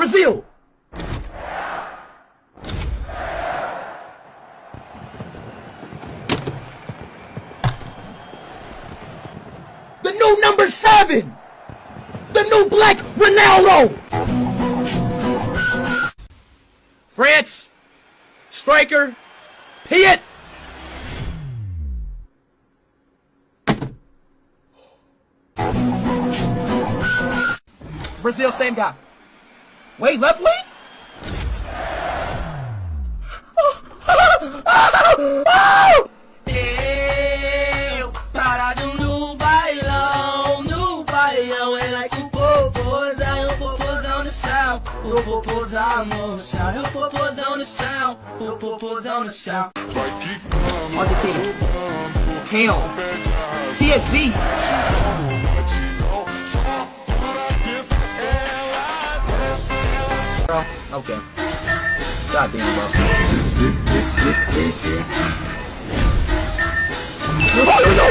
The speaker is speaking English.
Brazil! The new number 7! The new black Ronaldo! France, striker, Piet. Brazil, same guy. Wait, left wing? Eu, parado no bailão, é like o popozão no chão, o popozão no chão, o popozão no chão, o popozão no chão. Argentina. Hell. TSV. Okay. Goddamn, bro. Oh, no!